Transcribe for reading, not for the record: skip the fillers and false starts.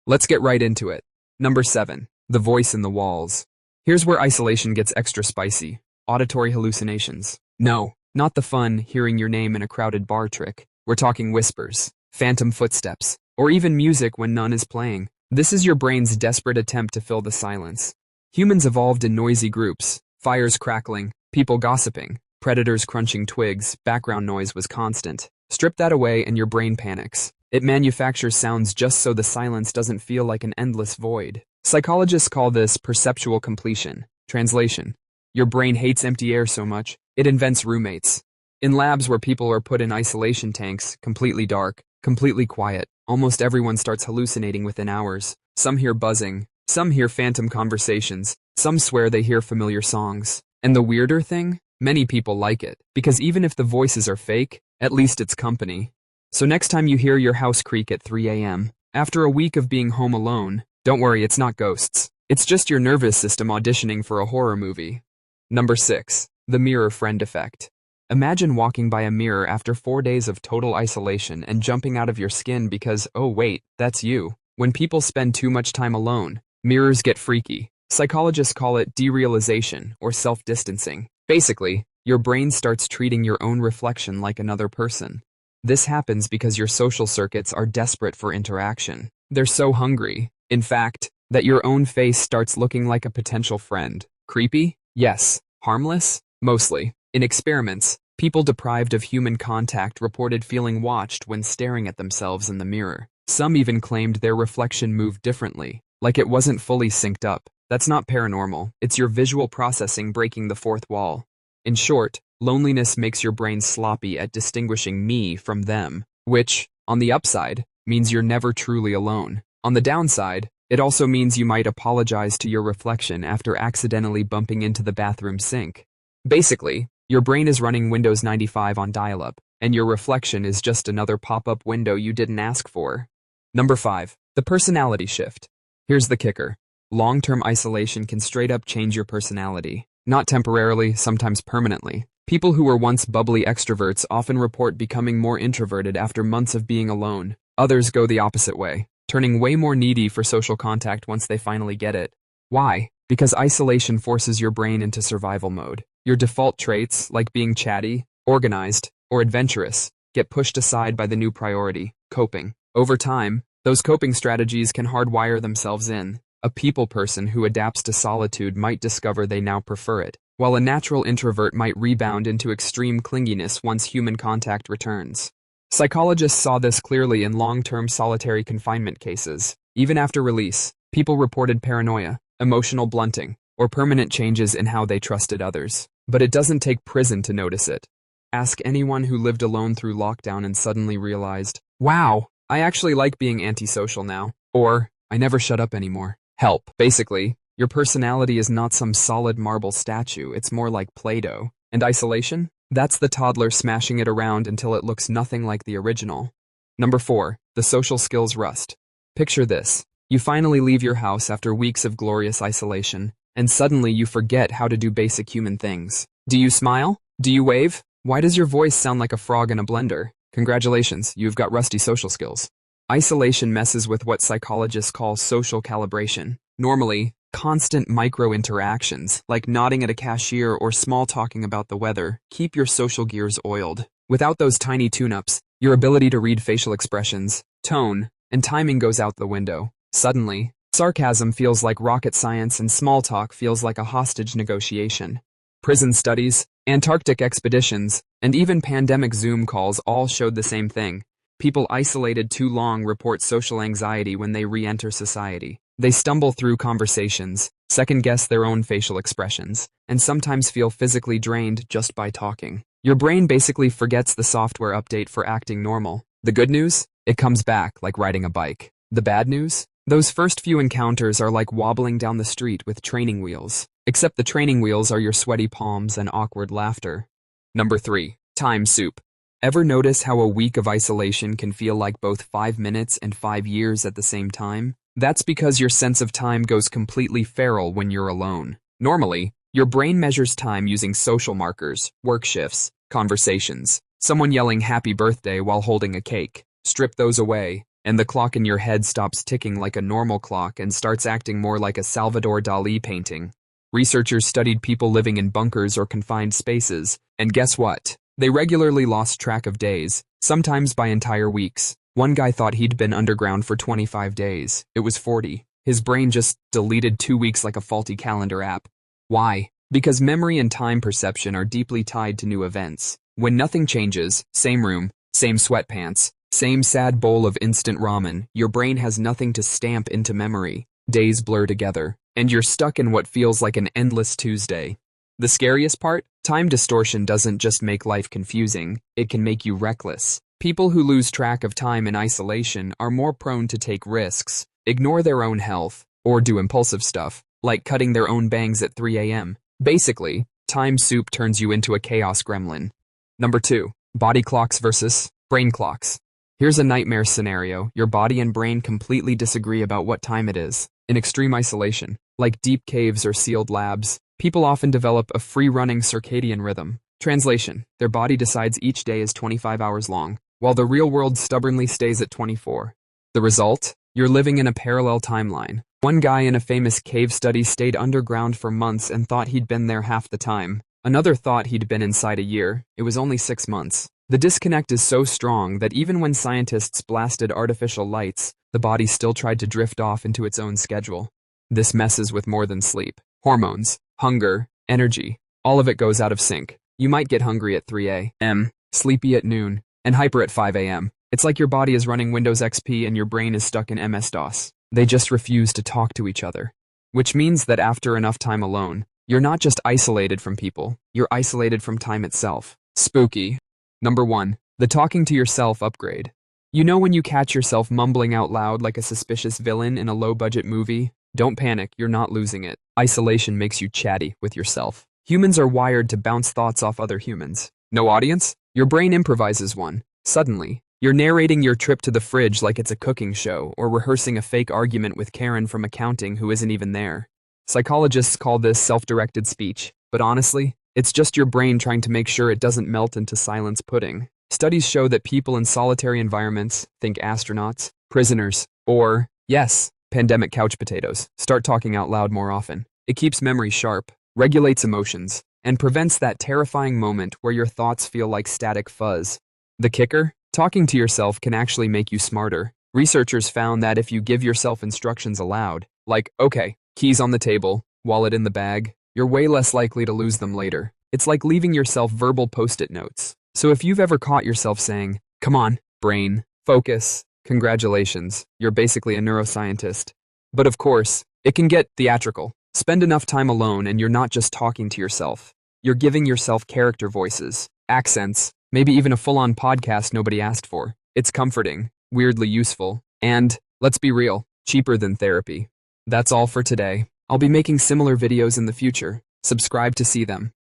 Let's get right into it. Number 7. The voice in the walls. Here's where isolation gets extra spicy. Auditory hallucinations. No, not the fun, hearing your name in a crowded bar trick. We're talking whispers, phantom footsteps, or even music when none is playing. This is your brain's desperate attempt to fill the silence. Humans evolved in noisy groups, fires crackling, people gossiping, predators crunching twigs, background noise was constant. Strip that away and your brain panics. It manufactures sounds just so the silence doesn't feel like an endless void. Psychologists call this perceptual completion. Translation: your brain hates empty air so much, it invents roommates. In labs where people are put in isolation tanks, completely dark, completely quiet, almost everyone starts hallucinating within hours. Some hear buzzing, some hear phantom conversations, some swear they hear familiar songs. And the weirder thing? Many people like it, because even if the voices are fake, at least it's company. So next time you hear your house creak at 3 a.m., after a week of being home alone, don't worry, it's not ghosts. It's just your nervous system auditioning for a horror movie. Number 6. The mirror friend effect. Imagine walking by a mirror after 4 days of total isolation and jumping out of your skin because, oh wait, that's you. When people spend too much time alone, mirrors get freaky. Psychologists call it derealization or self-distancing. Basically, your brain starts treating your own reflection like another person. This happens because your social circuits are desperate for interaction. They're so hungry, in fact, that your own face starts looking like a potential friend. Creepy? Yes. Harmless? Mostly. In experiments, people deprived of human contact reported feeling watched when staring at themselves in the mirror. Some even claimed their reflection moved differently, like it wasn't fully synced up. That's not paranormal, it's your visual processing breaking the fourth wall. In short, loneliness makes your brain sloppy at distinguishing me from them, which, on the upside, means you're never truly alone. On the downside, it also means you might apologize to your reflection after accidentally bumping into the bathroom sink. Basically, your brain is running Windows 95 on dial-up, and your reflection is just another pop-up window you didn't ask for. Number 5. The personality shift. Here's the kicker. Long-term isolation can straight up change your personality. Not temporarily, sometimes permanently. People who were once bubbly extroverts often report becoming more introverted after months of being alone. Others go the opposite way, turning way more needy for social contact once they finally get it. Why? Because isolation forces your brain into survival mode. Your default traits, like being chatty, organized, or adventurous, get pushed aside by the new priority, coping. Over time, those coping strategies can hardwire themselves in. A people person who adapts to solitude might discover they now prefer it, while a natural introvert might rebound into extreme clinginess once human contact returns. Psychologists saw this clearly in long-term solitary confinement cases. Even after release, people reported paranoia, emotional blunting, or permanent changes in how they trusted others. But it doesn't take prison to notice it. Ask anyone who lived alone through lockdown and suddenly realized, wow, I actually like being antisocial now, or I never shut up anymore. Help. Basically, your personality is not some solid marble statue, it's more like Play-Doh. And isolation? That's the toddler smashing it around until it looks nothing like the original. Number 4. The social skills rust. Picture this. You finally leave your house after weeks of glorious isolation, and suddenly you forget how to do basic human things. Do you smile? Do you wave? Why does your voice sound like a frog in a blender? Congratulations, you've got rusty social skills. Isolation messes with what psychologists call social calibration. Normally, constant micro-interactions, like nodding at a cashier or small-talking about the weather, keep your social gears oiled. Without those tiny tune-ups, your ability to read facial expressions, tone, and timing goes out the window. Suddenly, sarcasm feels like rocket science and small talk feels like a hostage negotiation. Prison studies, Antarctic expeditions, and even pandemic Zoom calls all showed the same thing. People isolated too long report social anxiety when they re-enter society. They stumble through conversations, second-guess their own facial expressions, and sometimes feel physically drained just by talking. Your brain basically forgets the software update for acting normal. The good news? It comes back like riding a bike. The bad news? Those first few encounters are like wobbling down the street with training wheels. Except the training wheels are your sweaty palms and awkward laughter. Number 3. Time soup. Ever notice how a week of isolation can feel like both 5 minutes and 5 years at the same time? That's because your sense of time goes completely feral when you're alone. Normally, your brain measures time using social markers, work shifts, conversations, someone yelling happy birthday while holding a cake. Strip those away, and the clock in your head stops ticking like a normal clock and starts acting more like a Salvador Dali painting. Researchers studied people living in bunkers or confined spaces, and guess what? They regularly lost track of days, sometimes by entire weeks. One guy thought he'd been underground for 25 days. It was 40. His brain just deleted 2 weeks like a faulty calendar app. Why? Because memory and time perception are deeply tied to new events. When nothing changes, same room, same sweatpants, same sad bowl of instant ramen, your brain has nothing to stamp into memory. Days blur together, and you're stuck in what feels like an endless Tuesday. The scariest part? Time distortion doesn't just make life confusing, it can make you reckless. People who lose track of time in isolation are more prone to take risks, ignore their own health, or do impulsive stuff, like cutting their own bangs at 3 a.m. Basically, time soup turns you into a chaos gremlin. Number 2. Body clocks versus brain clocks. Here's a nightmare scenario. Your body and brain completely disagree about what time it is. In extreme isolation, like deep caves or sealed labs, people often develop a free-running circadian rhythm. Translation: their body decides each day is 25 hours long, while the real world stubbornly stays at 24. The result? You're living in a parallel timeline. One guy in a famous cave study stayed underground for months and thought he'd been there half the time. Another thought he'd been inside a year. It was only 6 months. The disconnect is so strong that even when scientists blasted artificial lights, the body still tried to drift off into its own schedule. This messes with more than sleep. Hormones, hunger, energy, all of it goes out of sync. You might get hungry at 3 a.m., sleepy at noon, and hyper at 5 a.m. It's like your body is running Windows XP and your brain is stuck in MS-DOS. They just refuse to talk to each other. Which means that after enough time alone, you're not just isolated from people, you're isolated from time itself. Spooky. Number 1. The talking to yourself upgrade. You know when you catch yourself mumbling out loud like a suspicious villain in a low-budget movie? Don't panic, you're not losing it. Isolation makes you chatty with yourself. Humans are wired to bounce thoughts off other humans. No audience? Your brain improvises one. Suddenly, you're narrating your trip to the fridge like it's a cooking show, or rehearsing a fake argument with Karen from accounting who isn't even there. Psychologists call this self-directed speech, but honestly, it's just your brain trying to make sure it doesn't melt into silence pudding. Studies show that people in solitary environments, think astronauts, prisoners, or, yes, pandemic couch potatoes, start talking out loud more often. It keeps memory sharp, regulates emotions, and prevents that terrifying moment where your thoughts feel like static fuzz. The kicker? Talking to yourself can actually make you smarter. Researchers found that if you give yourself instructions aloud, like, okay, keys on the table, wallet in the bag, you're way less likely to lose them later. It's like leaving yourself verbal post-it notes. So if you've ever caught yourself saying, come on, brain, focus, congratulations, you're basically a neuroscientist. But of course, it can get theatrical. Spend enough time alone and you're not just talking to yourself. You're giving yourself character voices, accents, maybe even a full-on podcast nobody asked for. It's comforting, weirdly useful, and, let's be real, cheaper than therapy. That's all for today. I'll be making similar videos in the future. Subscribe to see them.